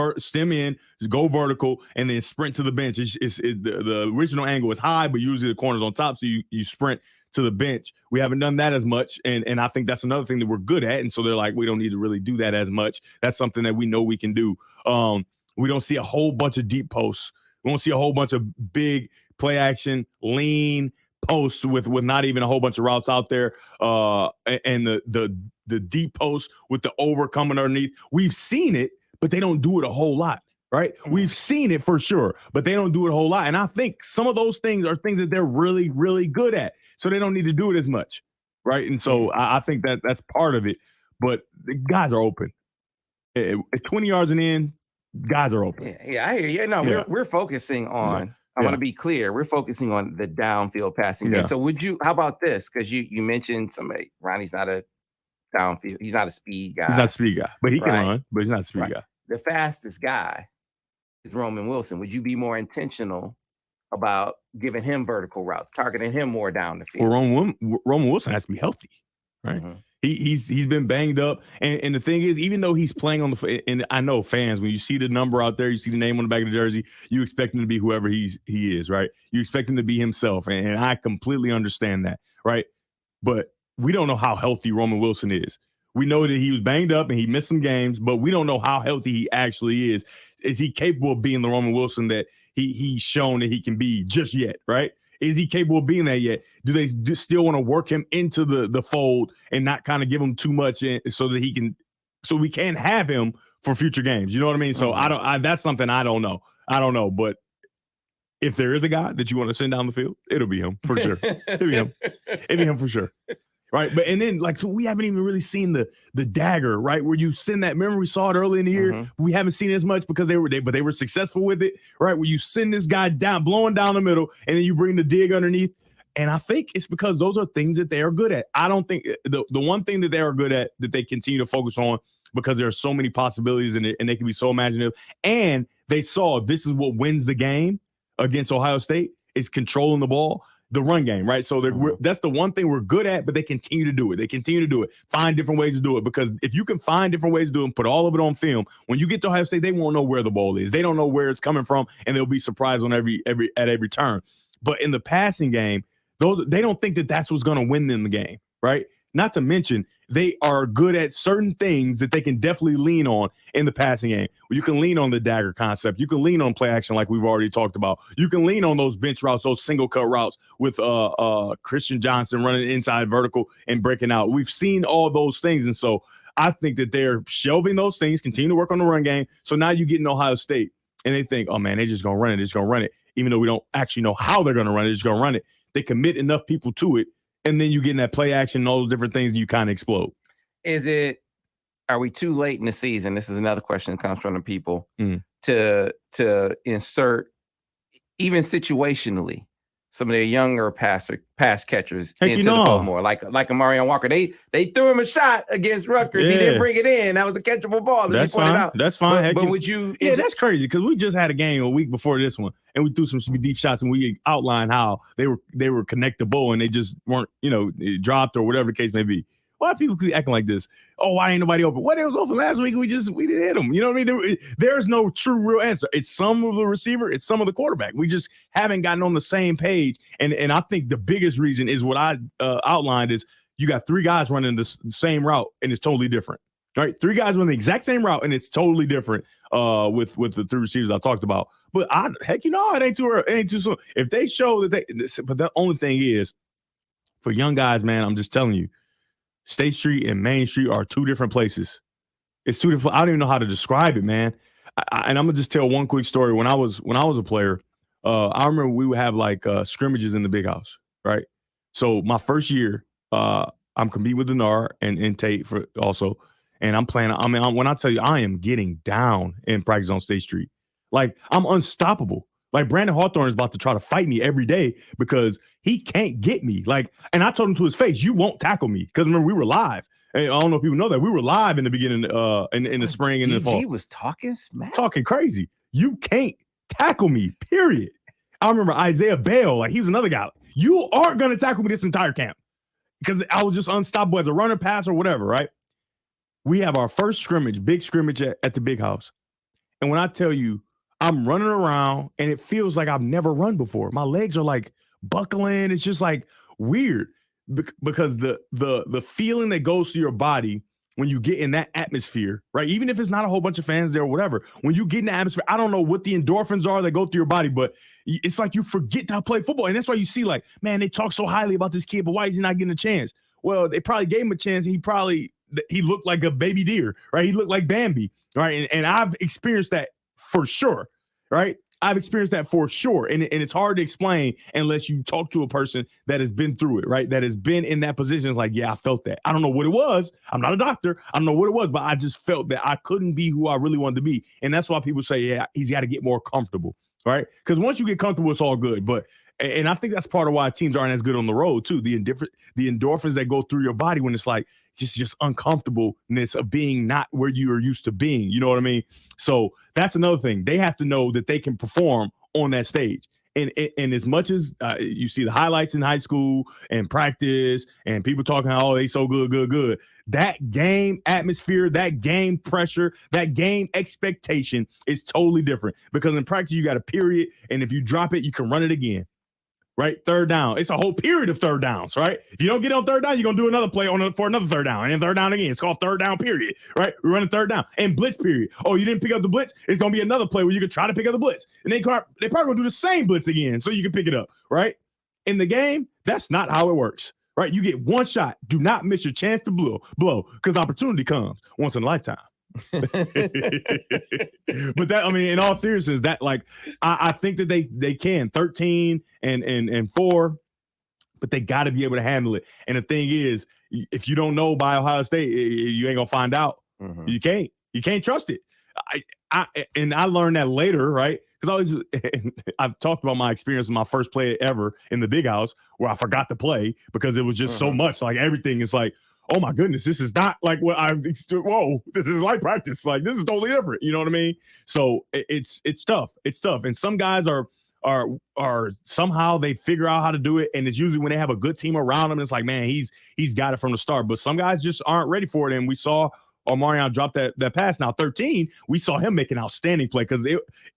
[SPEAKER 3] in, go vertical, and then sprint to the bench. The original angle is high, but usually the corner's on top, so you sprint to the bench. We haven't done that as much, and I think that's another thing that we're good at. And so they're like, we don't need to really do that as much. That's something that we know we can do. We don't see a whole bunch of deep posts. We won't see a whole bunch of big play action, lean posts with not even a whole bunch of routes out there. And the deep post with the overcoming underneath. We've seen it, but they don't do it a whole lot, right? We've seen it for sure, but they don't do it a whole lot. And I think some of those things are things that they're really, really good at. So they don't need to do it as much, right? And so I think that's part of it. But the guys are open. At 20 yards and in, guys are open.
[SPEAKER 1] Yeah, I hear you. No, we're focusing on. I want to be clear. We're focusing on the downfield passing game. So how about this? Because you mentioned somebody, Ronnie's not a downfield. He's not a speed guy.
[SPEAKER 3] He's not a speed guy, but he can run, but he's not a speed guy.
[SPEAKER 1] The fastest guy is Roman Wilson. Would you be more intentional about giving him vertical routes, targeting him more down the field?
[SPEAKER 3] Well, Roman Wilson has to be healthy, right? Mm-hmm. He's been banged up, and the thing is, even though he's playing on and I know fans, when you see the number out there, you see the name on the back of the jersey, you expect him to be whoever he is, right? You expect him to be himself, and I completely understand that, right? But we don't know how healthy Roman Wilson is. We know that he was banged up and he missed some games, but we don't know how healthy he actually is. Is he capable of being the Roman Wilson that he's shown that he can be just yet, right? Is he capable of being that yet? Do they still want to work him into the fold and not kind of give him too much so we can have him for future games? You know what I mean? So that's something I don't know. But if there is a guy that you want to send down the field, it'll be him for sure. It'll be him for sure. Right. But and then so we haven't even really seen the dagger, right? Where you send that. Remember, we saw it early in the year. Mm-hmm. We haven't seen it as much because they were successful with it, right? Where you send this guy down, blowing down the middle, and then you bring the dig underneath. And I think it's because those are things that they are good at. I don't think the one thing that they are good at that they continue to focus on, because there are so many possibilities in it and they can be so imaginative. And they saw this is what wins the game against Ohio State is controlling the ball. The run game, right? So that's the one thing we're good at, but they continue to do it. Find different ways to do it, because if you can find different ways to do it and put all of it on film, when you get to Ohio State, they won't know where the ball is. They don't know where it's coming from, and they'll be surprised on at every turn. But in the passing game, they don't think that that's what's going to win them the game, right? Not to mention, they are good at certain things that they can definitely lean on in the passing game. You can lean on the dagger concept. You can lean on play action like we've already talked about. You can lean on those bench routes, those single cut routes with Christian Johnson running inside vertical and breaking out. We've seen all those things. And so I think that they're shelving those things, continue to work on the run game. So now you get in Ohio State and they think, oh, man, they're just going to run it. They're just going to run it. Even though we don't actually know how they're going to run it, they're just going to run it. They commit enough people to it. And then you get in that play action and all those different things and you kind of explode.
[SPEAKER 1] Are we too late in the season? This is another question that comes from the people to insert, even situationally, some of their younger pass catchers into the fold more, like a Marion Walker. They threw him a shot against Rutgers. He didn't bring it in. That was a catchable ball.
[SPEAKER 3] That's fine. That's fine.
[SPEAKER 1] But would you?
[SPEAKER 3] Yeah, that's crazy because we just had a game a week before this one, and we threw some deep shots, and we outlined how they were connectable, and they just weren't, dropped or whatever the case may be. Why do people keep acting like this? Oh, why ain't nobody open? Well, it was open last week. We didn't hit them. You know what I mean? There's no true real answer. It's some of the receiver. It's some of the quarterback. We just haven't gotten on the same page. And I think the biggest reason is what I outlined is you got three guys running the same route and it's totally different. Right? Three guys running the exact same route and it's totally different with the three receivers I talked about. But it ain't too early, it ain't too soon. If they show that but the only thing is for young guys, man, I'm just telling you, State Street and Main Street are two different places. It's two different. I don't even know how to describe it, man. And I'm gonna just tell one quick story. When I was a player, I remember we would have like scrimmages in the big house, right? So my first year, I'm competing with Denar and Tate for also, and I'm playing. I mean, when I tell you, I am getting down in practice on State Street, like I'm unstoppable. Like Brandon Hawthorne is about to try to fight me every day because he can't get me. Like, and I told him to his face, "You won't tackle me." Because remember, we were live. And I don't know if people know that we were live in the beginning, in the spring and the fall.
[SPEAKER 1] He was talking smack,
[SPEAKER 3] talking crazy. You can't tackle me. Period. I remember Isaiah Bell. Like he was another guy. You aren't going to tackle me this entire camp because I was just unstoppable as a runner, pass, or whatever, right? We have our first scrimmage, big scrimmage at the big house. And when I tell you, I'm running around and it feels like I've never run before. My legs are like buckling. It's just like weird because the feeling that goes through your body when you get in that atmosphere, right? Even if it's not a whole bunch of fans there or whatever, when you get in the atmosphere, I don't know what the endorphins are that go through your body, but it's like you forget to play football. And that's why you see like, man, they talk so highly about this kid, but why is he not getting a chance? Well, they probably gave him a chance. And he looked like a baby deer, right? He looked like Bambi, right? And I've experienced that for sure, right? I've experienced that for sure. And it's hard to explain unless you talk to a person that has been through it, right? That has been in that position. It's like, yeah, I felt that. I don't know what it was. I'm not a doctor. I don't know what it was, but I just felt that I couldn't be who I really wanted to be. And that's why people say, yeah, he's got to get more comfortable, right? Because once you get comfortable, it's all good. And I think that's part of why teams aren't as good on the road too. The endorphins that go through your body when it's like, just uncomfortableness of being not where you are used to being. You know what I mean? So that's another thing. They have to know that they can perform on that stage. And as much as you see the highlights in high school and practice and people talking, oh, they so good. That game atmosphere, that game pressure, that game expectation is totally different because in practice, you got a period. And if you drop it, you can run it again. Right? Third down. It's a whole period of third downs, right? If you don't get on third down, you're going to do another play for another third down. And then third down again. It's called third down period, right? We're running third down. And blitz period. Oh, you didn't pick up the blitz? It's going to be another play where you can try to pick up the blitz. And they probably going to do the same blitz again so you can pick it up, right? In the game, that's not how it works, right? You get one shot. Do not miss your chance to blow because opportunity comes once in a lifetime. But that, I mean, in all seriousness, that like I think that they can 13 and 4, but they got to be able to handle it. And the thing is, if you don't know by Ohio State, you ain't gonna find out. Mm-hmm. You can't trust it. I learned that later, right? Because I've talked about my experience in my first play ever in the big house where I forgot to play because it was just so much. Like everything is like, oh my goodness, this is not like what whoa, this is like practice. Like this is totally different. You know what I mean? So it's tough. It's tough. And some guys are somehow they figure out how to do it. And it's usually when they have a good team around them. It's like, man, he's got it from the start. But some guys just aren't ready for it. And we saw Omarion drop that pass. Now 13, we saw him make an outstanding play because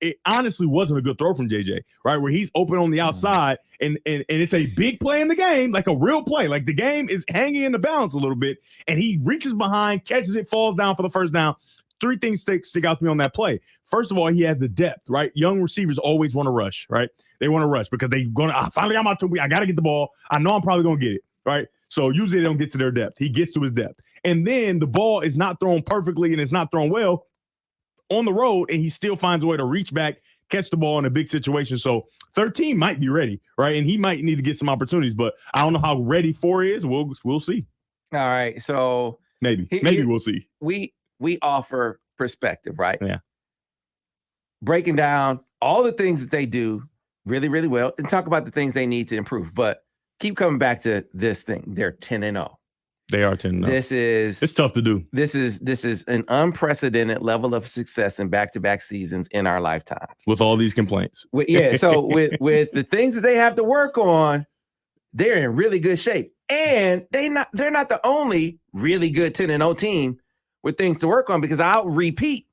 [SPEAKER 3] it honestly wasn't a good throw from JJ, right? Where he's open on the outside and it's a big play in the game, like a real play. Like the game is hanging in the balance a little bit and he reaches behind, catches it, falls down for the first down. 3 things stick out to me on that play. First of all, he has the depth, right? Young receivers always want to rush, right? They want to rush because they're going to, finally I'm out to, I got to get the ball. I know I'm probably going to get it, right? So usually they don't get to their depth. He gets to his depth. And then the ball is not thrown perfectly and it's not thrown well on the road, and he still finds a way to reach back, catch the ball in a big situation. So 13 might be ready, right? And he might need to get some opportunities, but I don't know how ready 4 is. We'll see.
[SPEAKER 1] All right. So
[SPEAKER 3] maybe we'll see.
[SPEAKER 1] We offer perspective, right?
[SPEAKER 3] Yeah.
[SPEAKER 1] Breaking down all the things that they do really, really well and talk about the things they need to improve. But keep coming back to this thing. They're 10-0.
[SPEAKER 3] They are 10-0.
[SPEAKER 1] It's
[SPEAKER 3] tough to do.
[SPEAKER 1] This is an unprecedented level of success in back-to-back seasons in our lifetimes.
[SPEAKER 3] With all these complaints.
[SPEAKER 1] So with the things that they have to work on, they're in really good shape. And they're not the only really good 10-0 team with things to work on, because I'll repeat,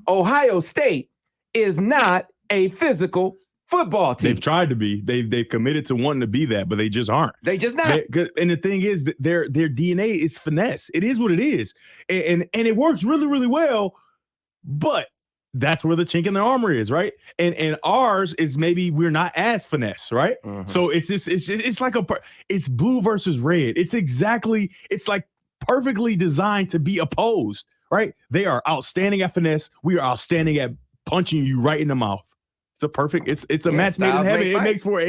[SPEAKER 1] Ohio State is not a physical football team.
[SPEAKER 3] They've tried to be. They've committed to wanting to be that, but they just aren't.
[SPEAKER 1] They just not.
[SPEAKER 3] And the thing is, that their DNA is finesse. It is what it is, and it works really, really well. But that's where the chink in the armor is, right? And ours is maybe we're not as finesse, right? Mm-hmm. So it's like it's blue versus red. It's like perfectly designed to be opposed, right? They are outstanding at finesse. We are outstanding at punching you right in the mouth. It's a match made in heaven. It makes for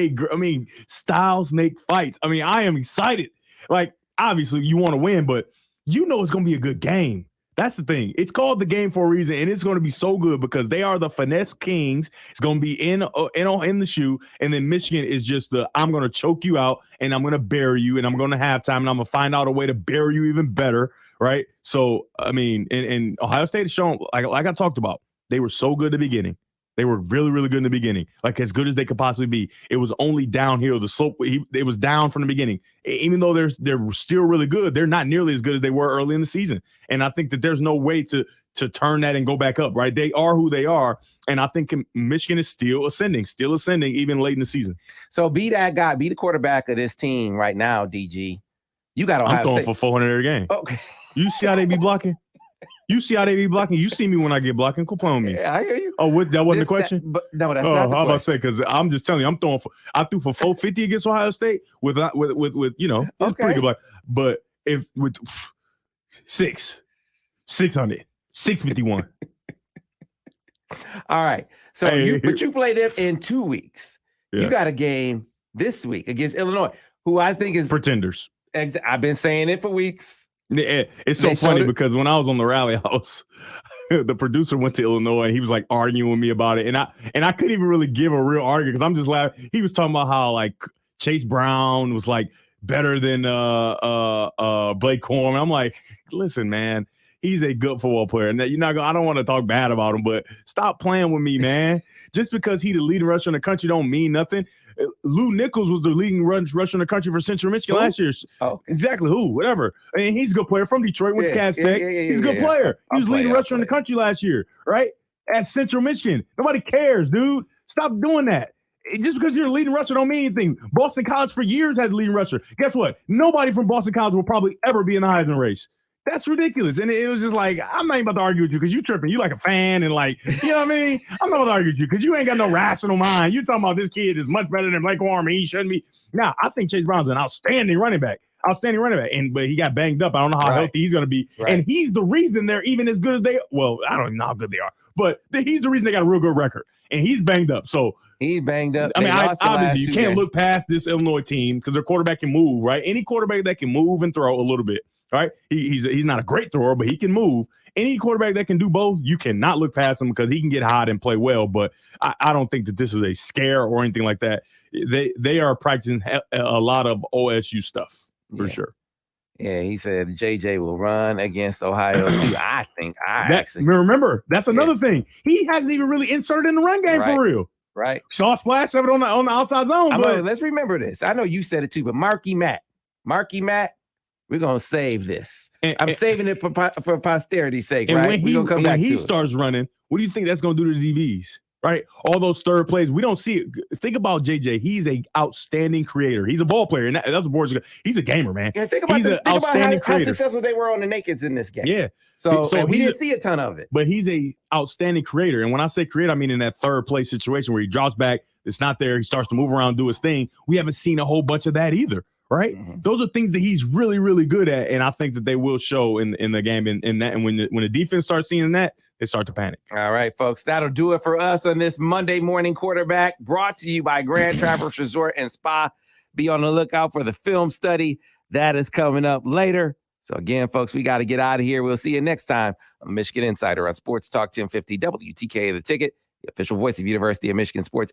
[SPEAKER 3] styles make fights. I mean, I am excited. Like, obviously you want to win, but you know it's going to be a good game. That's the thing. It's called the game for a reason, and it's going to be so good because they are the finesse kings. It's going to be in the shoe, and then Michigan is just I'm going to choke you out, and I'm going to bury you, and I'm going to have time, and I'm going to find out a way to bury you even better, right? So, I mean, and Ohio State has shown, like I talked about, they were so good at the beginning. They were really, really good in the beginning, like as good as they could possibly be. It was only downhill. The slope, it was down from the beginning. Even though they're still really good, they're not nearly as good as they were early in the season. And I think that there's no way to turn that and go back up, right? They are who they are. And I think Michigan is still ascending even late in the season.
[SPEAKER 1] So be that guy, be the quarterback of this team right now, DG. You got Ohio
[SPEAKER 3] I'm throwing
[SPEAKER 1] State
[SPEAKER 3] for 400 every game.
[SPEAKER 1] Okay.
[SPEAKER 3] You see how they be blocking? You see how they be blocking? You see me when I get blocking. Quit playing with me.
[SPEAKER 1] Yeah, I hear you.
[SPEAKER 3] Oh, that wasn't the question?
[SPEAKER 1] No, that's not the question.
[SPEAKER 3] I was about to say, because I'm just telling you, I threw for 450 against Ohio State with it's pretty good block. But if with 600, 651.
[SPEAKER 1] All right. So you played them in 2 weeks. Yeah. You got a game this week against Illinois, who I think is
[SPEAKER 3] pretenders.
[SPEAKER 1] I've been saying it for weeks.
[SPEAKER 3] It's so funny because when I was on the Rally House, the producer went to Illinois and he was like arguing with me about it. And I couldn't even really give a real argument because I'm just laughing. He was talking about how like Chase Brown was like better than Blake Corum. I'm like, listen, man, he's a good football player. And I don't want to talk bad about him, but stop playing with me, man. Just because he the leading rusher in the country don't mean nothing. Lou Nichols was the leading rusher in the country for Central Michigan last year. Oh, exactly. Whatever. And he's a good player from Detroit, went to Cass Tech. He's a good player. He was leading rusher in the country last year, right? At Central Michigan. Nobody cares, dude. Stop doing that. Just because you're a leading rusher don't mean anything. Boston College for years had the leading rusher. Guess what? Nobody from Boston College will probably ever be in the Heisman race. That's ridiculous. And it was just like, I'm not even about to argue with you because you tripping. You like a fan and like, you know what I mean? I'm not about to argue with you because you ain't got no rational mind. You're talking about this kid is much better than Blake Corum and he shouldn't be. Now, I think Chase Brown's an outstanding running back. But he got banged up. I don't know how healthy he's going to be. Right. And he's the reason they're even as good as they are. Well, I don't even know how good they are. But he's the reason they got a real good record. And he's banged up. So
[SPEAKER 1] he's banged up.
[SPEAKER 3] I mean, obviously, you can't look past this Illinois team because their quarterback can move, right? Any quarterback that can move and throw a little bit. Right, he's not a great thrower, but he can move. Any quarterback that can do both, you cannot look past him because he can get hot and play well. But I don't think that this is a scare or anything like that. They are practicing a lot of OSU stuff for sure.
[SPEAKER 1] Yeah, he said JJ will run against Ohio too. I think
[SPEAKER 3] remember that's another thing. He hasn't even really inserted in the run game for real.
[SPEAKER 1] Right,
[SPEAKER 3] saw a splash of it on the outside zone. But
[SPEAKER 1] let's remember this. I know you said it too, but Marky Matt. We're going to save this. I'm saving it for posterity's sake, right?
[SPEAKER 3] When he starts running, what do you think that's going to do to the DBs, right? All those third plays, we don't see it. Think about JJ. He's an outstanding creator. He's a ball player. And that's what he's a gamer, man.
[SPEAKER 1] Yeah, think about how successful they were on the nakeds in this game.
[SPEAKER 3] Yeah.
[SPEAKER 1] So we didn't see a ton of it.
[SPEAKER 3] But he's a outstanding creator. And when I say creator, I mean in that third play situation where he drops back, it's not there, he starts to move around, do his thing. We haven't seen a whole bunch of that either. Right, those are things that he's really, really good at, and I think that they will show in the game. And when the defense starts seeing that, they start to panic.
[SPEAKER 1] All right, folks, that'll do it for us on this Monday morning quarterback. Brought to you by Grand Traverse Resort and Spa. Be on the lookout for the film study that is coming up later. So again, folks, we got to get out of here. We'll see you next time on Michigan Insider on Sports Talk 1050 WTK, The Ticket, the official voice of University of Michigan sports.